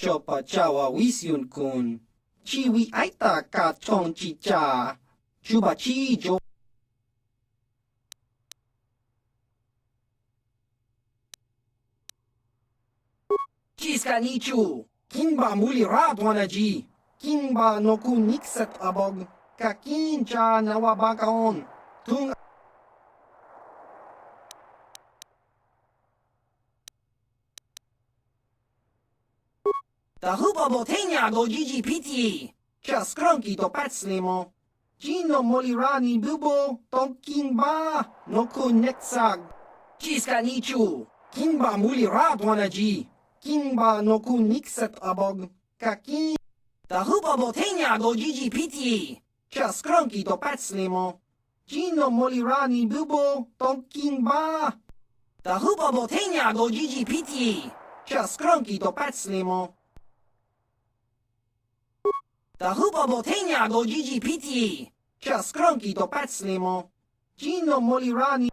chopa chawa wisyun kun. Chiwi aita ka chong chicha. Chuba chi jo. Chiska nichu. Kinba muli radwana ji. Kinba no kun niksat abog. Kakincha nawabakaon. Tung Tahupa botenia do Gigi Piti. Just cronky to patslimo. Gino molirani bubo. Tonkin ba. No kun nexag. Chiska nichu. Kinba muli radwana ji. Kinba no kun nixat abog. Kakin. Tahupa botenia do Gigi Piti. Just cronky to patslimo. Gino molirani bubo. Tonkin ba. Tahupa botenia do Gigi Piti. Just cronky to patslimo. Tahupa botenia do Gigi Piti. Just cronky to patslimo. Gino molirani.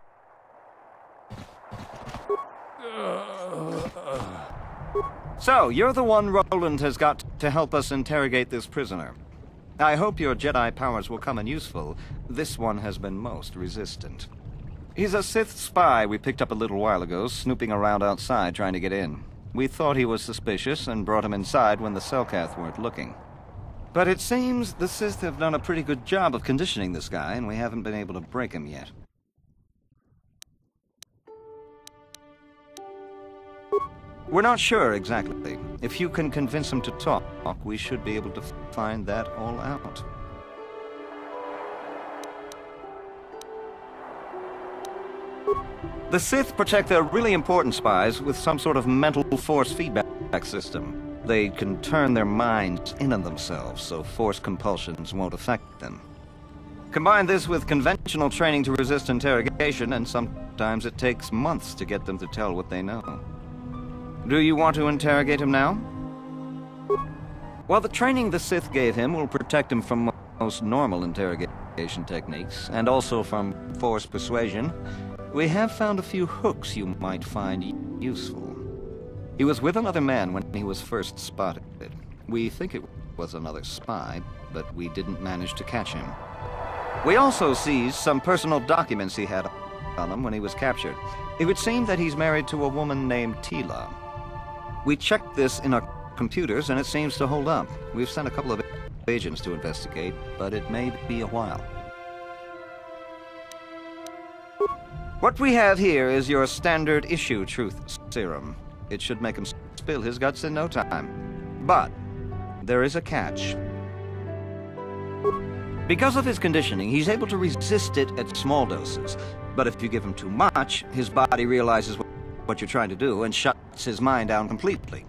So, you're the one Roland has got to help us interrogate this prisoner. I hope your Jedi powers will come in useful. This one has been most resistant. He's a Sith spy we picked up a little while ago, snooping around outside trying to get in. We thought he was suspicious and brought him inside when the Selkath weren't looking. But it seems the Sith have done a pretty good job of conditioning this guy, and we haven't been able to break him yet. We're not sure exactly. If you can convince him to talk, we should be able to find that all out. The Sith protect their really important spies with some sort of mental force feedback system. They can turn their minds in on themselves, so force compulsions won't affect them. Combine this with conventional training to resist interrogation, and sometimes it takes months to get them to tell what they know. Do you want to interrogate him now? Well, the training the Sith gave him will protect him from most normal interrogation techniques, and also from force persuasion. We have found a few hooks you might find useful. He was with another man when he was first spotted. We think it was another spy, but we didn't manage to catch him. We also seized some personal documents he had on him when he was captured. It would seem that he's married to a woman named Tila. We checked this in our computers, and it seems to hold up. We've sent a couple of agents to investigate, but it may be a while. What we have here is your standard issue truth serum. It should make him spill his guts in no time. But there is a catch. Because of his conditioning, he's able to resist it at small doses. But if you give him too much, his body realizes what you're trying to do and shuts his mind down completely.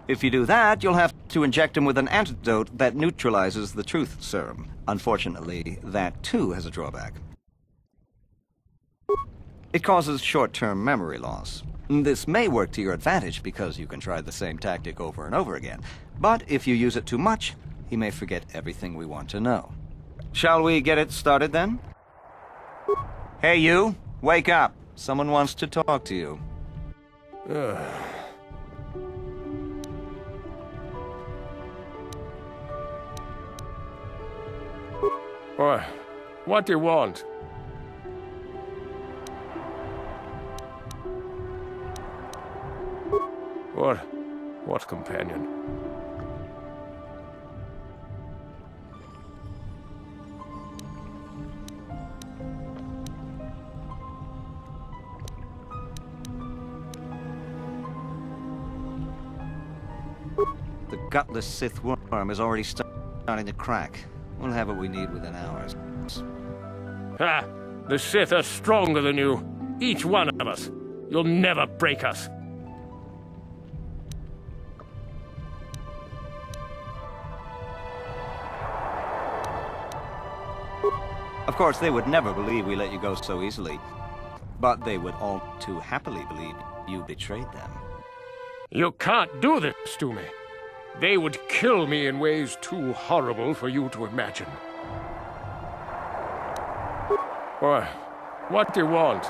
If you do that, you'll have to inject him with an antidote that neutralizes the truth serum. Unfortunately, that too has a drawback. It causes short-term memory loss. This may work to your advantage because you can try the same tactic over and over again. But if you use it too much, he may forget everything we want to know. Shall we get it started then? Hey you, wake up. Someone wants to talk to you. What do you want? What companion? The gutless Sith worm is already starting to crack. We'll have what we need within hours. Ah! The Sith are stronger than you. Each one of us. You'll never break us. Of course, they would never believe we let you go so easily. But they would all too happily believe you betrayed them. You can't do this to me. They would kill me in ways too horrible for you to imagine. What do you want?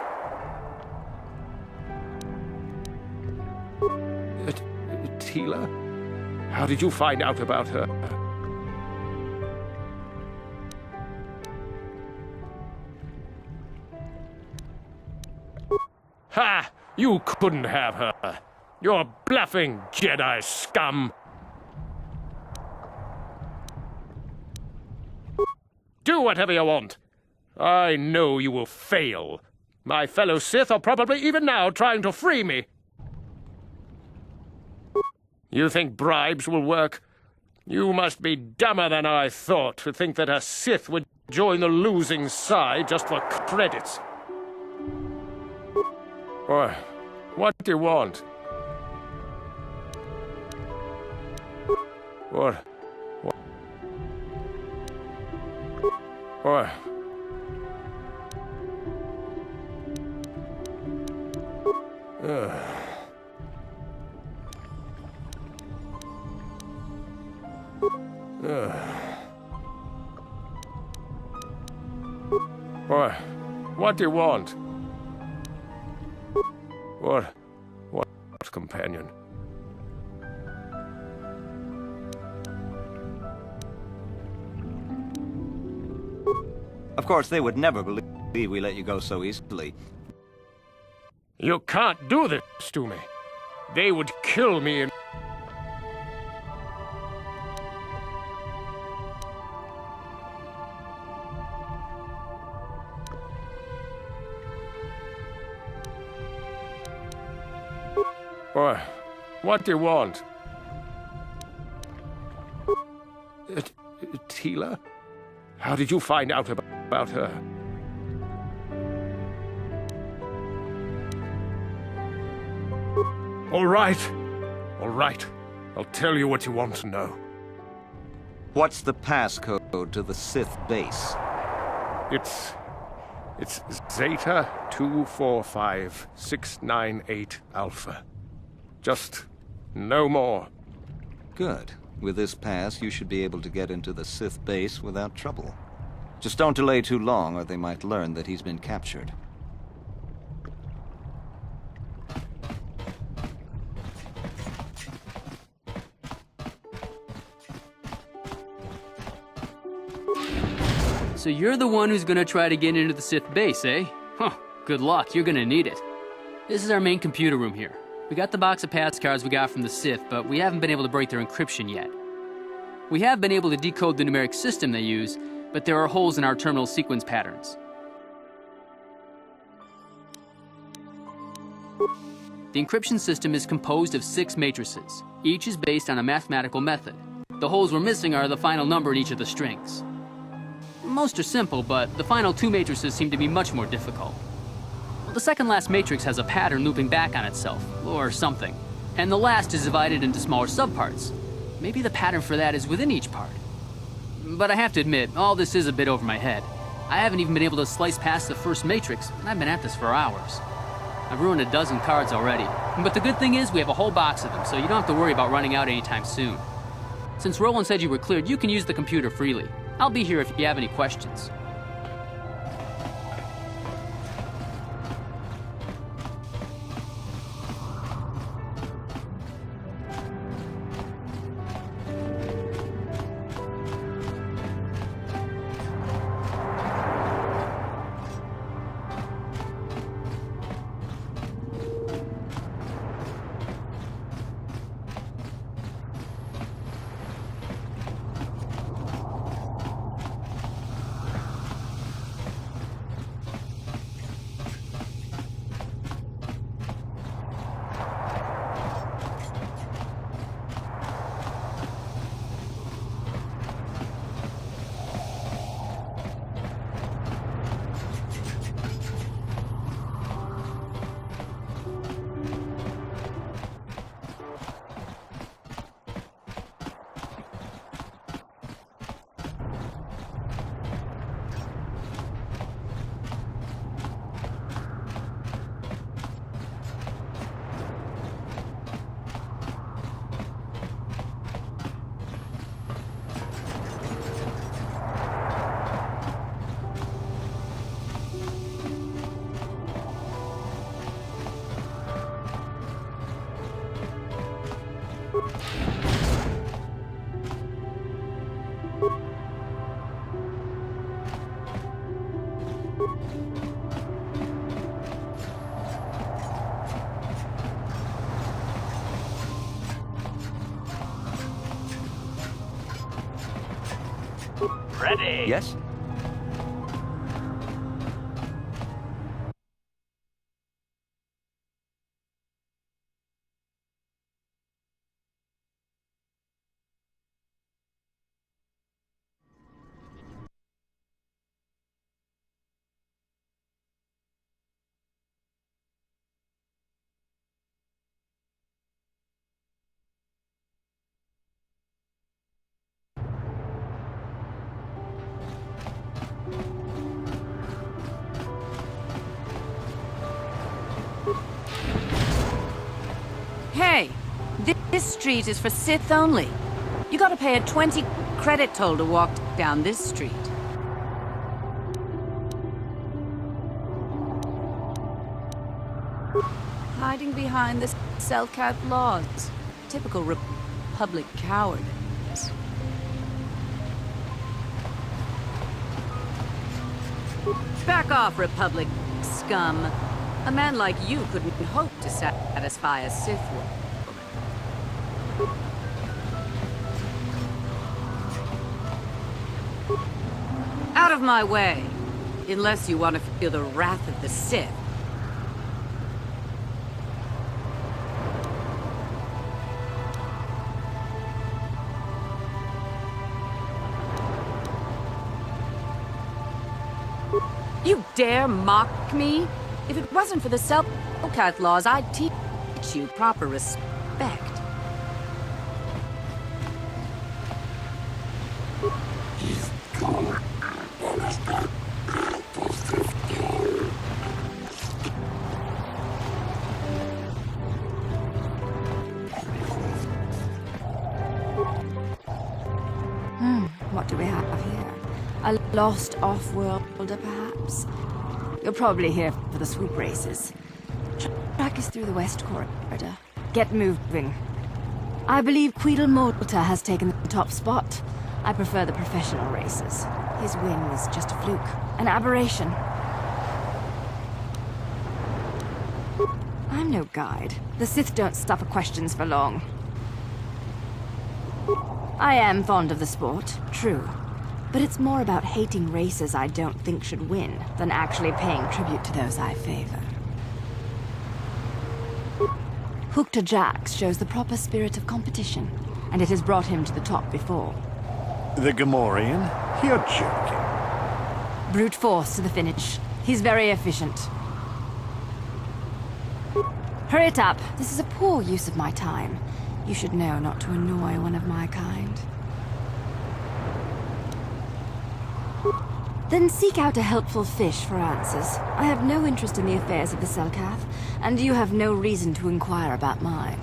Tila? How did you find out about her? Ha! You couldn't have her. You're bluffing, Jedi scum. Do whatever you want. I know you will fail. My fellow Sith are probably even now trying to free me. You think bribes will work? You must be dumber than I thought to think that a Sith would join the losing side just for credits. What do you want? What? What do you want? What, companion? Of course, they would never believe we let you go so easily. You can't do this to me. They would kill me in... What do you want? Tila? How did you find out about her? All right. I'll tell you what you want to know. What's the passcode to the Sith base? It's Zeta 245698 Alpha. Just no more. Good. With this pass, you should be able to get into the Sith base without trouble. Just don't delay too long, or they might learn that he's been captured. So you're the one who's gonna try to get into the Sith base, eh? Huh, good luck, you're gonna need it. This is our main computer room here. We got the box of pass cards we got from the Sith, but we haven't been able to break their encryption yet. We have been able to decode the numeric system they use, but there are holes in our terminal sequence patterns. The encryption system is composed of 6 matrices. Each is based on a mathematical method. The holes we're missing are the final number in each of the strings. Most are simple, but the final 2 matrices seem to be much more difficult. The second last matrix has a pattern looping back on itself, or something. And the last is divided into smaller subparts. Maybe the pattern for that is within each part. But I have to admit, all this is a bit over my head. I haven't even been able to slice past the first matrix, and I've been at this for hours. I've ruined a dozen cards already. But the good thing is we have a whole box of them, so you don't have to worry about running out anytime soon. Since Roland said you were cleared, you can use the computer freely. I'll be here if you have any questions. Ready. Yes? Hey, this street is for Sith only. You gotta pay a 20 credit toll to walk down this street. Hiding behind the self-cap laws. Typical Republic cowardice. Back off, Republic scum. A man like you couldn't hope to satisfy a Sith woman. Out of my way, unless you want to feel the wrath of the Sith. You dare mock me? If it wasn't for the self-cat laws, I'd teach you proper respect. What do we have here? A lost off-worlder, perhaps? You're probably here for the swoop races. Track is through the west corridor. Get moving. I believe Queedle Malta has taken the top spot. I prefer the professional races. His win was just a fluke, an aberration. I'm no guide. The Sith don't stop for questions for long. I am fond of the sport, true. But it's more about hating races I don't think should win than actually paying tribute to those I favor. Hooked Jax shows the proper spirit of competition, and it has brought him to the top before. The Gamorrean? You're joking. Brute force to the finish. He's very efficient. Hurry it up. This is a poor use of my time. You should know not to annoy one of my kind. Then seek out a helpful fish for answers. I have no interest in the affairs of the Selkath, and you have no reason to inquire about mine.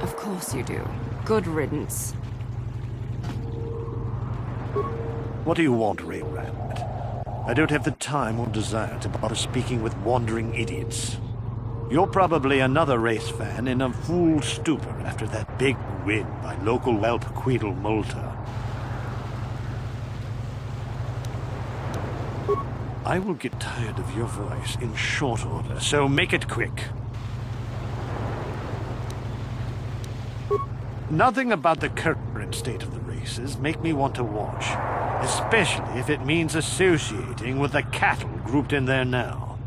Of course you do. Good riddance. What do you want, Ray-Rat? I don't have the time or desire to bother speaking with wandering idiots. You're probably another race fan in a fool stupor after that big win by local whelp Queedle Malta. I will get tired of your voice in short order, so make it quick. Nothing about the current state of the races make me want to watch, especially if it means associating with the cattle grouped in there now.